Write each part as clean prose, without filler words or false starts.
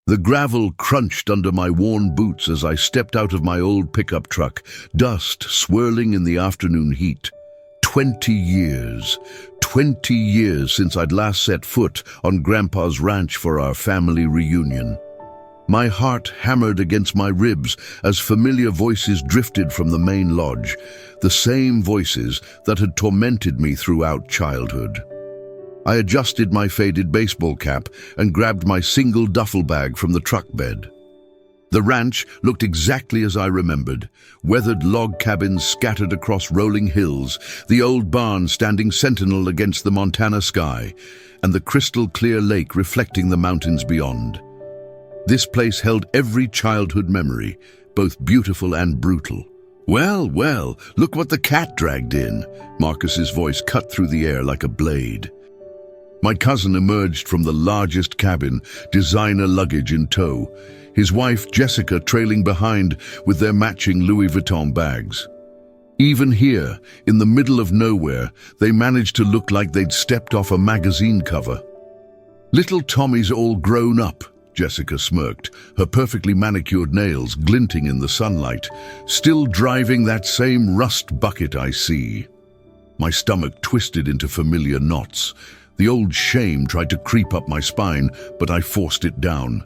The gravel crunched under my worn boots as I stepped out of my old pickup truck, dust swirling in the afternoon heat. 20 years. 20 years since I'd last set foot on Grandpa's ranch for our family reunion. My heart hammered against my ribs as familiar voices drifted from the main lodge, the same voices that had tormented me throughout childhood. I adjusted my faded baseball cap and grabbed my single duffel bag from the truck bed. The ranch looked exactly as I remembered, weathered log cabins scattered across rolling hills, the old barn standing sentinel against the Montana sky, and the crystal-clear lake reflecting the mountains beyond. This place held every childhood memory, both beautiful and brutal. "Well, well, look what the cat dragged in," Marcus's voice cut through the air like a blade. My cousin emerged from the largest cabin, designer luggage in tow, his wife Jessica trailing behind with their matching Louis Vuitton bags. Even here, in the middle of nowhere, they managed to look like they'd stepped off a magazine cover. "Little Tommy's all grown up," Jessica smirked, her perfectly manicured nails glinting in the sunlight. "Still driving that same rust bucket I see." My stomach twisted into familiar knots. The old shame tried to creep up my spine, but I forced it down.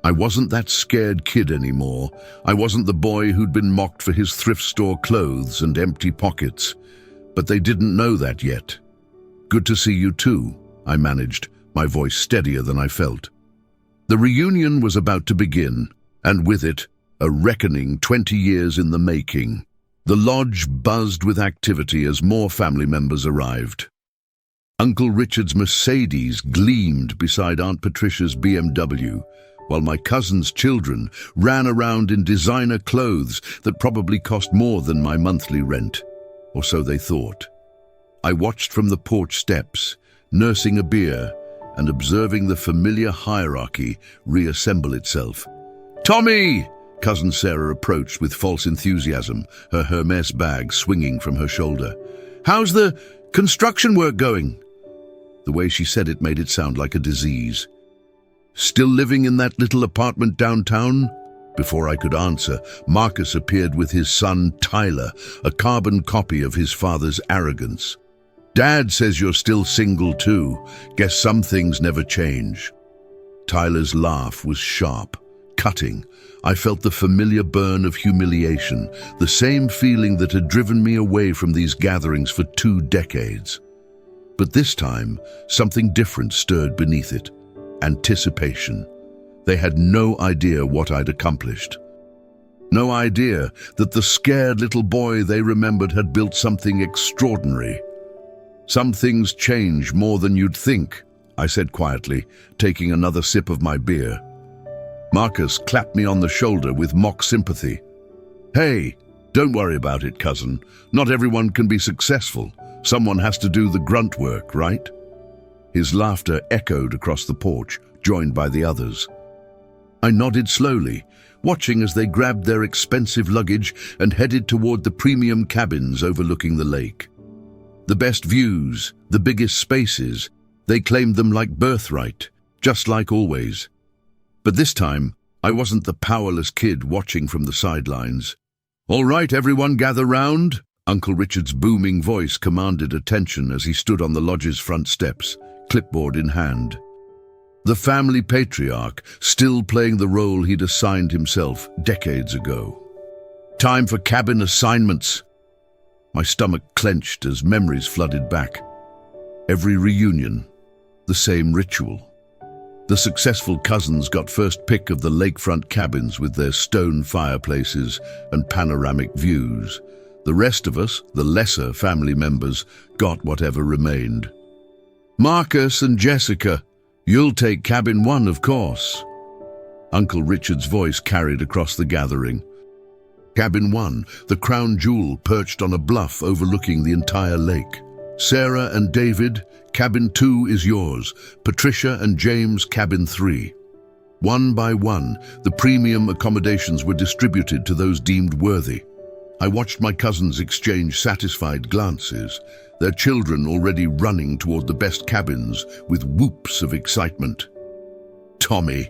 I wasn't that scared kid anymore. I wasn't the boy who'd been mocked for his thrift store clothes and empty pockets. But they didn't know that yet. "Good to see you too," I managed, my voice steadier than I felt. The reunion was about to begin, and with it, a reckoning 20 years in the making. The lodge buzzed with activity as more family members arrived. Uncle Richard's Mercedes gleamed beside Aunt Patricia's BMW, while my cousin's children ran around in designer clothes that probably cost more than my monthly rent, or so they thought. I watched from the porch steps, nursing a beer and observing the familiar hierarchy reassemble itself. "Tommy!" Cousin Sarah approached with false enthusiasm, her Hermes bag swinging from her shoulder. "How's the construction work going?" The way she said it made it sound like a disease. "Still living in that little apartment downtown?" Before I could answer, Marcus appeared with his son Tyler, a carbon copy of his father's arrogance. "Dad says you're still single too. Guess some things never change." Tyler's laugh was sharp, cutting. I felt the familiar burn of humiliation, the same feeling that had driven me away from these gatherings for 2 decades. But this time, something different stirred beneath it. Anticipation. They had no idea what I'd accomplished. No idea that the scared little boy they remembered had built something extraordinary. "Some things change more than you'd think," I said quietly, taking another sip of my beer. Marcus clapped me on the shoulder with mock sympathy. "Hey, don't worry about it, cousin. Not everyone can be successful. Someone has to do the grunt work, right?" His laughter echoed across the porch, joined by the others. I nodded slowly, watching as they grabbed their expensive luggage and headed toward the premium cabins overlooking the lake. The best views, the biggest spaces, they claimed them like birthright, just like always. But this time, I wasn't the powerless kid watching from the sidelines. "All right, everyone gather round," Uncle Richard's booming voice commanded attention as he stood on the lodge's front steps, clipboard in hand. The family patriarch, still playing the role he'd assigned himself decades ago. "Time for cabin assignments." My stomach clenched as memories flooded back. Every reunion, the same ritual. The successful cousins got first pick of the lakefront cabins with their stone fireplaces and panoramic views. The rest of us, the lesser family members, got whatever remained. "Marcus and Jessica, you'll take cabin 1, of course." Uncle Richard's voice carried across the gathering. Cabin 1, the crown jewel perched on a bluff overlooking the entire lake. "Sarah and David, cabin 2 is yours. Patricia and James, cabin 3. One by one, the premium accommodations were distributed to those deemed worthy. I watched my cousins exchange satisfied glances, their children already running toward the best cabins with whoops of excitement. "Tommy,"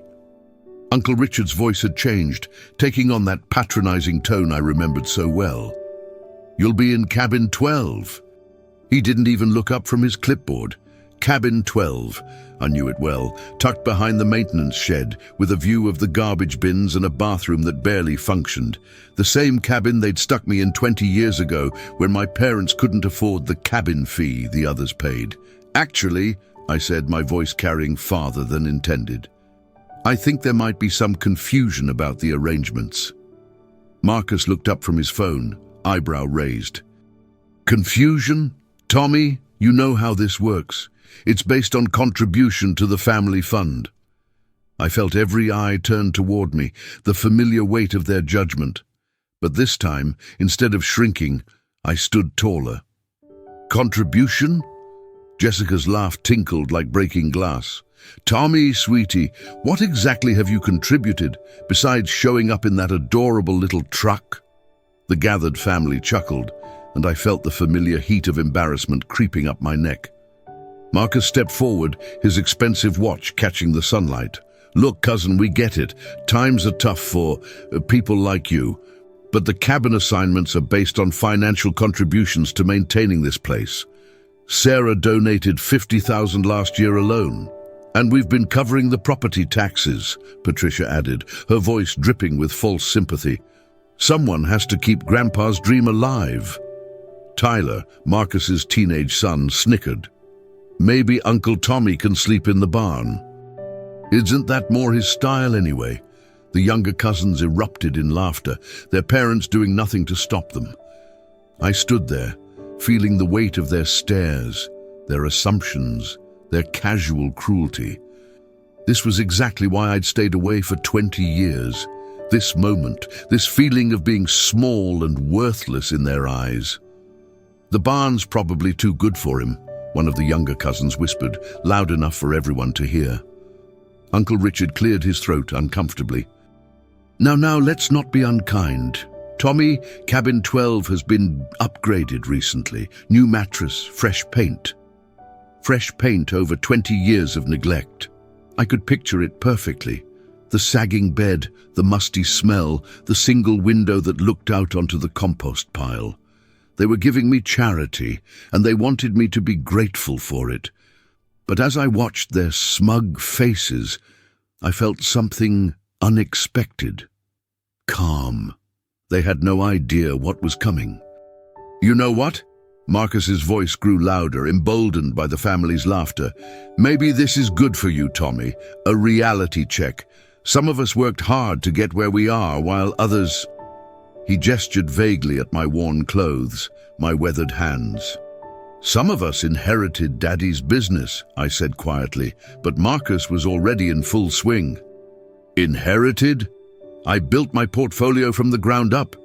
Uncle Richard's voice had changed, taking on that patronizing tone I remembered so well. "You'll be in cabin 12. He didn't even look up from his clipboard. Cabin 12. I knew it well, tucked behind the maintenance shed, with a view of the garbage bins and a bathroom that barely functioned. The same cabin they'd stuck me in 20 years ago, when my parents couldn't afford the cabin fee the others paid. "Actually," I said, my voice carrying farther than intended, "I think there might be some confusion about the arrangements." Marcus looked up from his phone, eyebrow raised. "Confusion? Tommy, you know how this works. It's based on contribution to the family fund." I felt every eye turn toward me, the familiar weight of their judgment. But this time, instead of shrinking, I stood taller. "Contribution?" Jessica's laugh tinkled like breaking glass. "Tommy, sweetie, what exactly have you contributed, besides showing up in that adorable little truck?" The gathered family chuckled, and I felt the familiar heat of embarrassment creeping up my neck. Marcus stepped forward, his expensive watch catching the sunlight. "Look, cousin, we get it. Times are tough for people like you. But the cabin assignments are based on financial contributions to maintaining this place. Sarah donated $50,000 last year alone. And we've been covering the property taxes," Patricia added, her voice dripping with false sympathy. "Someone has to keep Grandpa's dream alive." Tyler, Marcus's teenage son, snickered. "Maybe Uncle Tommy can sleep in the barn." "Isn't that more his style anyway?" The younger cousins erupted in laughter, their parents doing nothing to stop them. I stood there, feeling the weight of their stares, their assumptions, their casual cruelty. This was exactly why I'd stayed away for 20 years. This moment, this feeling of being small and worthless in their eyes. "The barn's probably too good for him," one of the younger cousins whispered, loud enough for everyone to hear. Uncle Richard cleared his throat uncomfortably. Now, let's not be unkind. Tommy, cabin 12 has been upgraded recently. New mattress, fresh paint. Fresh paint over 20 years of neglect. I could picture it perfectly. The sagging bed, the musty smell, the single window that looked out onto the compost pile. They were giving me charity, and they wanted me to be grateful for it. But as I watched their smug faces, I felt something unexpected. Calm. They had no idea what was coming. "You know what?" Marcus's voice grew louder, emboldened by the family's laughter. "Maybe this is good for you, Tommy. A reality check. Some of us worked hard to get where we are, while others—" He gestured vaguely at my worn clothes, my weathered hands. "Some of us inherited Daddy's business," I said quietly, but Marcus was already in full swing. "Inherited? I built my portfolio from the ground up.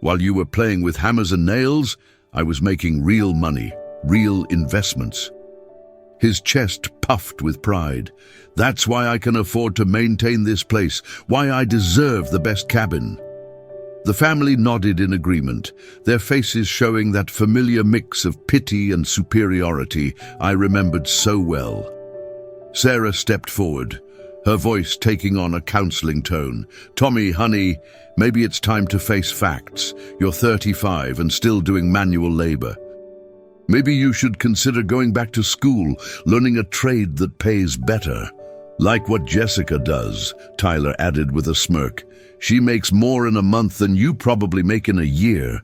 While you were playing with hammers and nails, I was making real money, real investments." His chest puffed with pride. "That's why I can afford to maintain this place, why I deserve the best cabin." The family nodded in agreement, their faces showing that familiar mix of pity and superiority I remembered so well. Sarah stepped forward, her voice taking on a counseling tone. "Tommy, honey, maybe it's time to face facts. You're 35 and still doing manual labor. Maybe you should consider going back to school, learning a trade that pays better." "Like what Jessica does," Tyler added with a smirk. "She makes more in a month than you probably make in a year."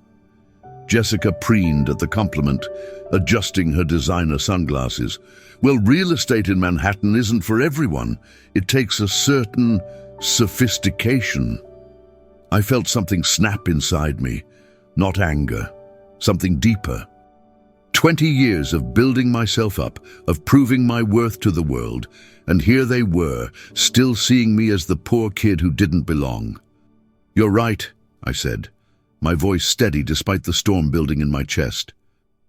Jessica preened at the compliment, adjusting her designer sunglasses. "Well, real estate in Manhattan isn't for everyone. It takes a certain sophistication." I felt something snap inside me, not anger, something deeper. 20 years of building myself up, of proving my worth to the world, and here they were, still seeing me as the poor kid who didn't belong. "You're right," I said, my voice steady despite the storm building in my chest.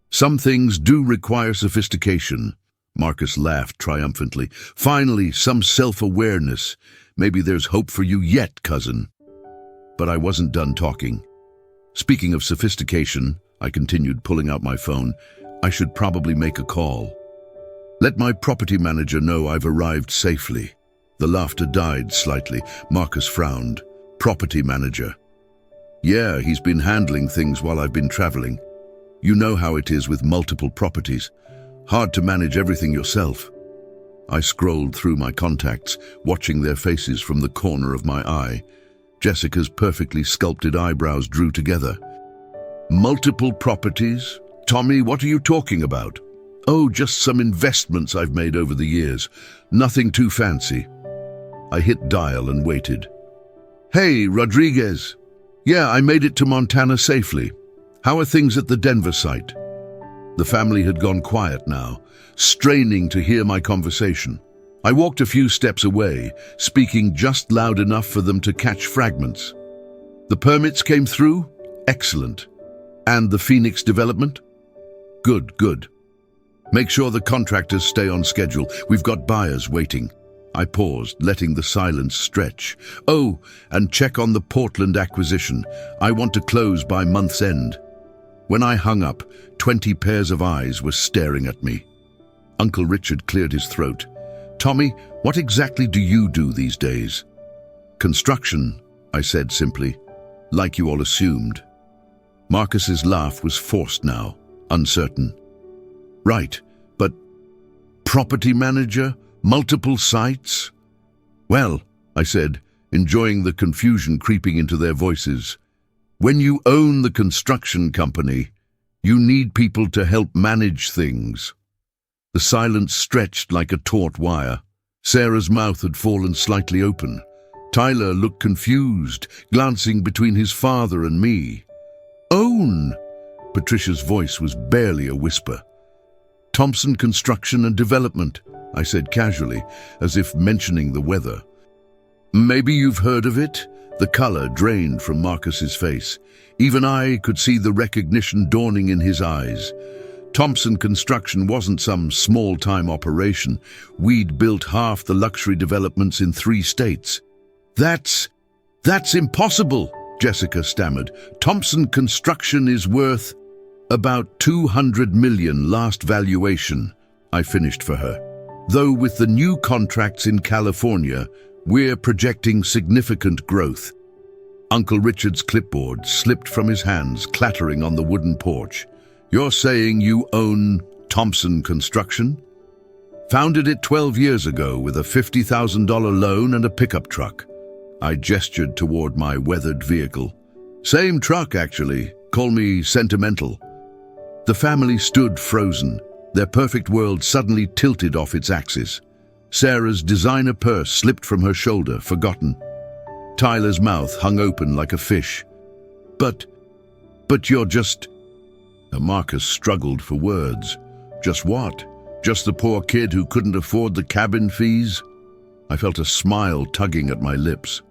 "Some things do require sophistication." Marcus laughed triumphantly. "Finally, some self-awareness. Maybe there's hope for you yet, cousin." But I wasn't done talking. "Speaking of sophistication," I continued, pulling out my phone, "I should probably make a call. Let my property manager know I've arrived safely. The laughter died slightly. Marcus frowned. Property manager. Yeah, he's been handling things while I've been traveling. You know how it is with multiple properties. Hard to manage everything yourself. I scrolled through my contacts, watching their faces from the corner of my eye. Jessica's perfectly sculpted eyebrows drew together. Multiple properties? Tommy, what are you talking about? Oh, just some investments I've made over the years. Nothing too fancy. I hit dial and waited. Hey, Rodriguez. Yeah, I made it to Montana safely. How are things at the Denver site? The family had gone quiet now, straining to hear my conversation. I walked a few steps away, speaking just loud enough for them to catch fragments. The permits came through? Excellent. And the Phoenix development? Good, good. Make sure the contractors stay on schedule. We've got buyers waiting. I paused, letting the silence stretch. Oh, and check on the Portland acquisition. I want to close by month's end. When I hung up, 20 pairs of eyes were staring at me. Uncle Richard cleared his throat. Tommy, what exactly do you do these days? Construction, I said simply, like you all assumed. Marcus's laugh was forced now, uncertain. Right, but property manager, multiple sites? Well, I said, enjoying the confusion creeping into their voices. When you own the construction company, you need people to help manage things. The silence stretched like a taut wire. Sarah's mouth had fallen slightly open. Tyler looked confused, glancing between his father and me. Own? Patricia's voice was barely a whisper. Thompson Construction and Development, I said casually, as if mentioning the weather. Maybe you've heard of it? The color drained from Marcus's face. Even I could see the recognition dawning in his eyes. Thompson Construction wasn't some small-time operation. We'd built half the luxury developments in 3 states. That's impossible, Jessica stammered. Thompson Construction is worth about $200 million last valuation, I finished for her. Though with the new contracts in California, we're projecting significant growth. Uncle Richard's clipboard slipped from his hands, clattering on the wooden porch. You're saying you own Thompson Construction? Founded it 12 years ago with a $50,000 loan and a pickup truck. I gestured toward my weathered vehicle. Same truck, actually. Call me sentimental. The family stood frozen, their perfect world suddenly tilted off its axis. Sarah's designer purse slipped from her shoulder, forgotten. Tyler's mouth hung open like a fish. But you're just... Marcus struggled for words. Just what? Just the poor kid who couldn't afford the cabin fees? I felt a smile tugging at my lips.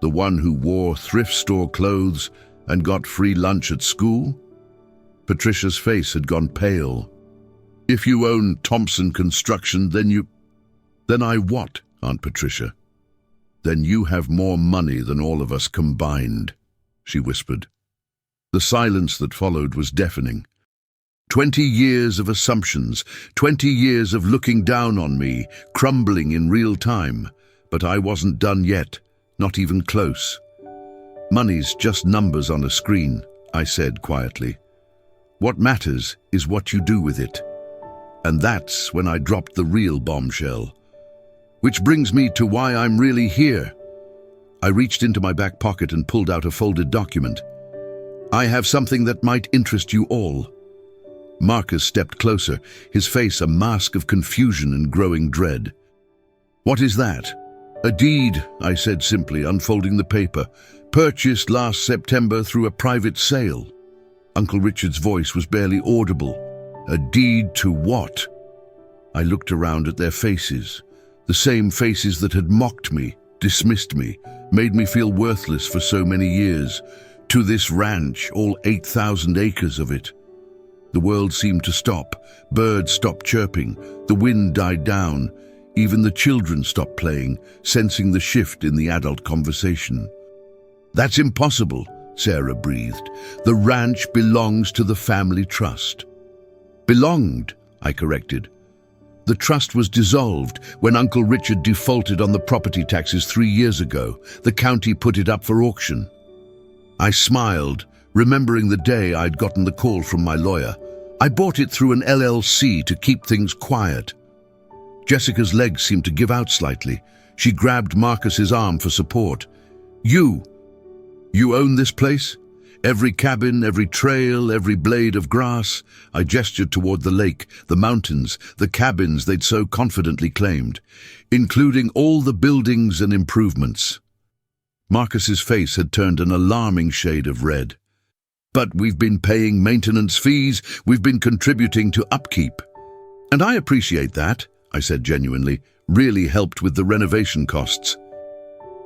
The one who wore thrift store clothes and got free lunch at school? Patricia's face had gone pale. If you own Thompson Construction, then I what, Aunt Patricia? Then you have more money than all of us combined, she whispered. The silence that followed was deafening. 20 years of assumptions, 20 years of looking down on me, crumbling in real time. But I wasn't done yet, not even close. Money's just numbers on a screen, I said quietly. What matters is what you do with it. And that's when I dropped the real bombshell. Which brings me to why I'm really here. I reached into my back pocket and pulled out a folded document. I have something that might interest you all. Marcus stepped closer, his face a mask of confusion and growing dread. What is that? A deed, I said simply, unfolding the paper. Purchased last September through a private sale. Uncle Richard's voice was barely audible. A deed to what? I looked around at their faces. The same faces that had mocked me, dismissed me, made me feel worthless for so many years. To this ranch, all 8,000 acres of it. The world seemed to stop. Birds stopped chirping. The wind died down. Even the children stopped playing, sensing the shift in the adult conversation. That's impossible, Sarah breathed. The ranch belongs to the family trust. Belonged, I corrected. The trust was dissolved when Uncle Richard defaulted on the property taxes 3 years ago. The county put it up for auction. I smiled, remembering the day I'd gotten the call from my lawyer. I bought it through an LLC to keep things quiet. Jessica's legs seemed to give out slightly. She grabbed Marcus's arm for support. You own this place? Every cabin, every trail, every blade of grass. I gestured toward the lake, the mountains, the cabins they'd so confidently claimed, including all the buildings and improvements. Marcus's face had turned an alarming shade of red. But we've been paying maintenance fees, we've been contributing to upkeep. And I appreciate that, I said genuinely, really helped with the renovation costs.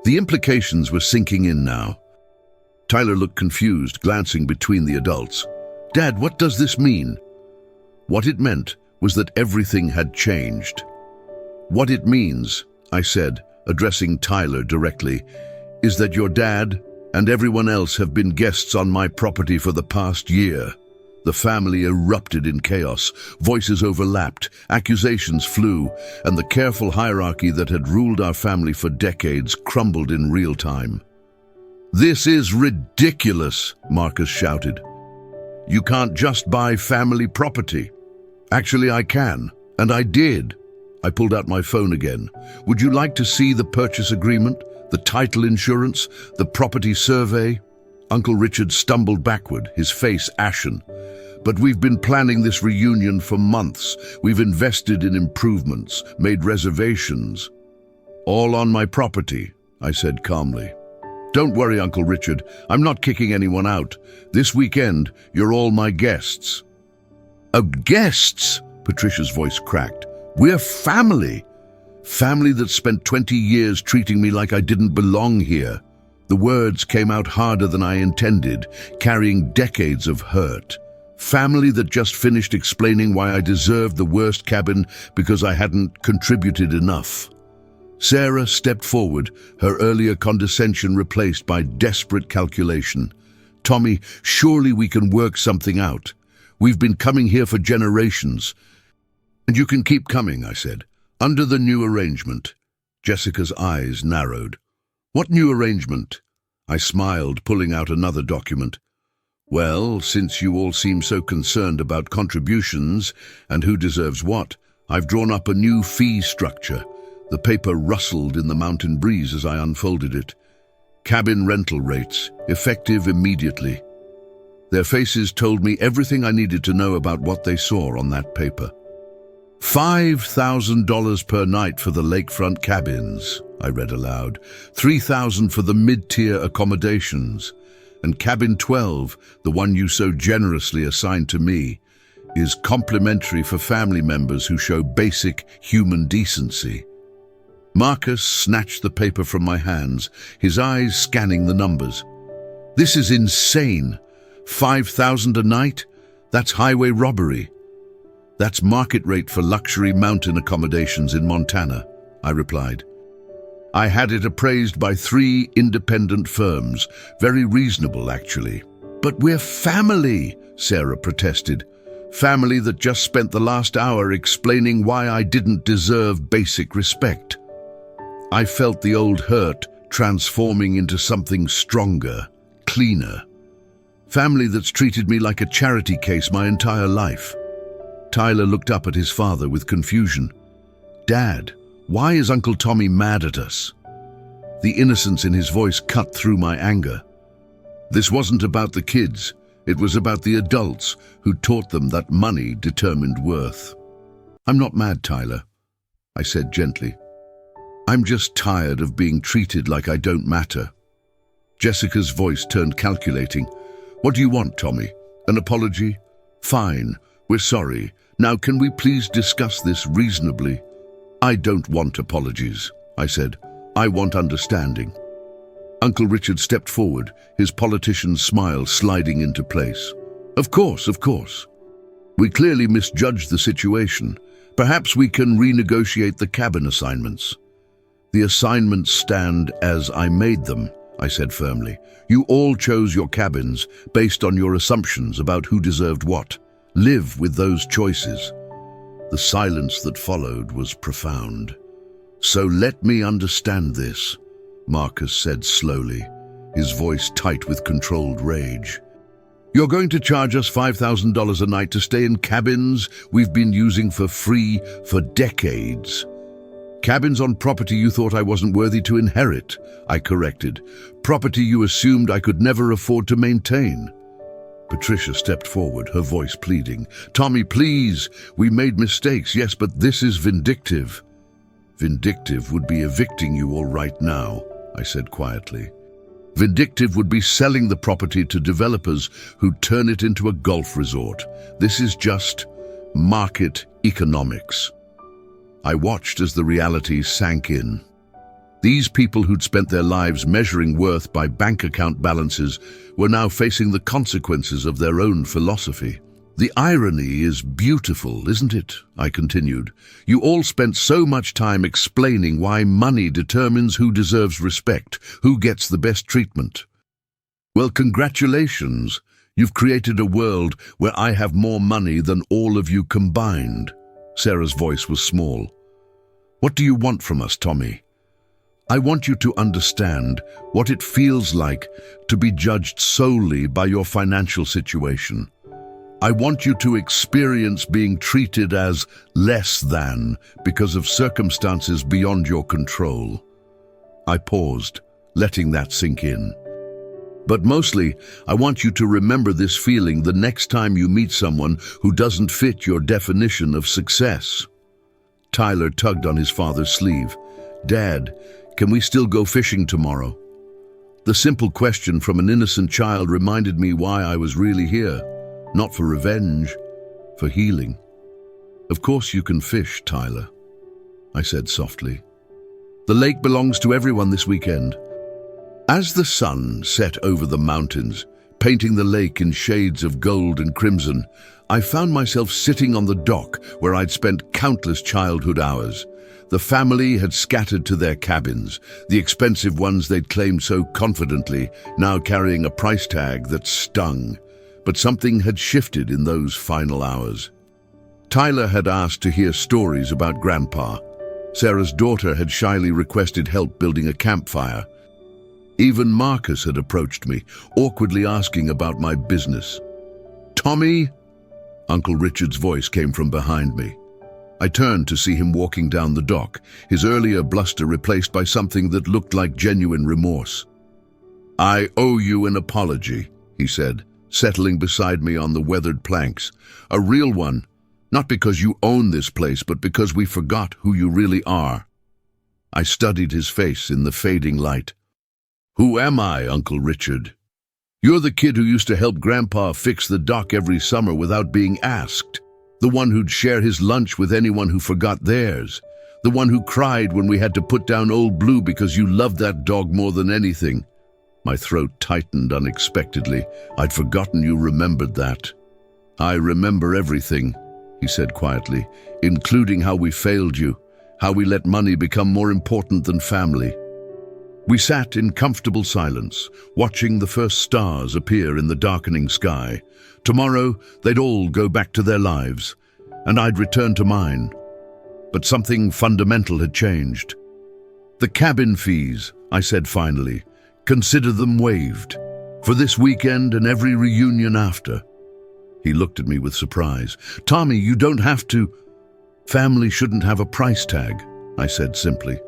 The implications were sinking in now. Tyler looked confused, glancing between the adults. Dad, what does this mean? What it meant was that everything had changed. What it means, I said, addressing Tyler directly, is that your dad and everyone else have been guests on my property for the past year. The family erupted in chaos. Voices overlapped, accusations flew, and the careful hierarchy that had ruled our family for decades crumbled in real time. This is ridiculous, Marcus shouted. You can't just buy family property. Actually, I can, and I did. I pulled out my phone again. Would you like to see the purchase agreement, the title insurance, the property survey? Uncle Richard stumbled backward, his face ashen. But we've been planning this reunion for months. We've invested in improvements, made reservations. All on my property, I said calmly. Don't worry, Uncle Richard. I'm not kicking anyone out. This weekend, you're all my guests. Oh, guests? Patricia's voice cracked. We're family. Family that spent 20 years treating me like I didn't belong here. The words came out harder than I intended, carrying decades of hurt. Family that just finished explaining why I deserved the worst cabin because I hadn't contributed enough. Sarah stepped forward, her earlier condescension replaced by desperate calculation. Tommy, surely we can work something out. We've been coming here for generations. And you can keep coming, I said, under the new arrangement. Jessica's eyes narrowed. What new arrangement? I smiled, pulling out another document. Well, since you all seem so concerned about contributions and who deserves what, I've drawn up a new fee structure. The paper rustled in the mountain breeze as I unfolded it. Cabin rental rates, effective immediately. Their faces told me everything I needed to know about what they saw on that paper. $5,000 per night for the lakefront cabins, I read aloud. $3,000 for the mid-tier accommodations. And cabin 12, the one you so generously assigned to me, is complimentary for family members who show basic human decency. Marcus snatched the paper from my hands, his eyes scanning the numbers. This is insane. $5,000 a night? That's highway robbery. That's market rate for luxury mountain accommodations in Montana, I replied. I had it appraised by 3 independent firms. Very reasonable, actually. But we're family, Sarah protested. Family that just spent the last hour explaining why I didn't deserve basic respect. I felt the old hurt transforming into something stronger, cleaner. Family that's treated me like a charity case my entire life. Tyler looked up at his father with confusion. Dad, why is Uncle Tommy mad at us? The innocence in his voice cut through my anger. This wasn't about the kids. It was about the adults who taught them that money determined worth. I'm not mad, Tyler, I said gently. I'm just tired of being treated like I don't matter. Jessica's voice turned calculating. What do you want, Tommy? An apology? Fine, we're sorry. Now can we please discuss this reasonably? I don't want apologies, I said. I want understanding. Uncle Richard stepped forward, his politician's smile sliding into place. Of course, of course. We clearly misjudged the situation. Perhaps we can renegotiate the cabin assignments. The assignments stand as I made them, I said firmly. You all chose your cabins based on your assumptions about who deserved what. Live with those choices. The silence that followed was profound. "So let me understand this," Marcus said slowly, his voice tight with controlled rage. "You're going to charge us $5,000 a night to stay in cabins we've been using for free for decades. Cabins on property you thought I wasn't worthy to inherit," I corrected. "Property you assumed I could never afford to maintain." Patricia stepped forward, her voice pleading. "Tommy, please, we made mistakes, yes, but this is vindictive." "Vindictive would be evicting you all right now," I said quietly. "Vindictive would be selling the property to developers who turn it into a golf resort. This is just market economics." I watched as the reality sank in. These people who'd spent their lives measuring worth by bank account balances were now facing the consequences of their own philosophy. "The irony is beautiful, isn't it?" I continued. "You all spent so much time explaining why money determines who deserves respect, who gets the best treatment. Well, congratulations. You've created a world where I have more money than all of you combined." Sarah's voice was small. "What do you want from us, Tommy?" "I want you to understand what it feels like to be judged solely by your financial situation. I want you to experience being treated as less than because of circumstances beyond your control." I paused, letting that sink in. "But mostly, I want you to remember this feeling the next time you meet someone who doesn't fit your definition of success." Tyler tugged on his father's sleeve. "Dad, can we still go fishing tomorrow?" The simple question from an innocent child reminded me why I was really here. Not for revenge, for healing. "Of course you can fish, Tyler," I said softly. "The lake belongs to everyone this weekend." As the sun set over the mountains, painting the lake in shades of gold and crimson, I found myself sitting on the dock where I'd spent countless childhood hours. The family had scattered to their cabins, the expensive ones they'd claimed so confidently, now carrying a price tag that stung. But something had shifted in those final hours. Tyler had asked to hear stories about Grandpa. Sarah's daughter had shyly requested help building a campfire. Even Marcus had approached me, awkwardly asking about my business. "Tommy?" Uncle Richard's voice came from behind me. I turned to see him walking down the dock, his earlier bluster replaced by something that looked like genuine remorse. "I owe you an apology," he said, settling beside me on the weathered planks. "A real one, not because you own this place, but because we forgot who you really are." I studied his face in the fading light. "Who am I, Uncle Richard? You're the kid who used to help Grandpa fix the dock every summer without being asked. The one who'd share his lunch with anyone who forgot theirs. The one who cried when we had to put down Old Blue because you loved that dog more than anything." My throat tightened unexpectedly. I'd forgotten you remembered that. "I remember everything," he said quietly, "including how we failed you, how we let money become more important than family." We sat in comfortable silence, watching the first stars appear in the darkening sky. Tomorrow, they'd all go back to their lives, and I'd return to mine. But something fundamental had changed. "The cabin fees," I said finally, "consider them waived. For this weekend and every reunion after." He looked at me with surprise. "Tommy, you don't have to." "Family shouldn't have a price tag," I said simply.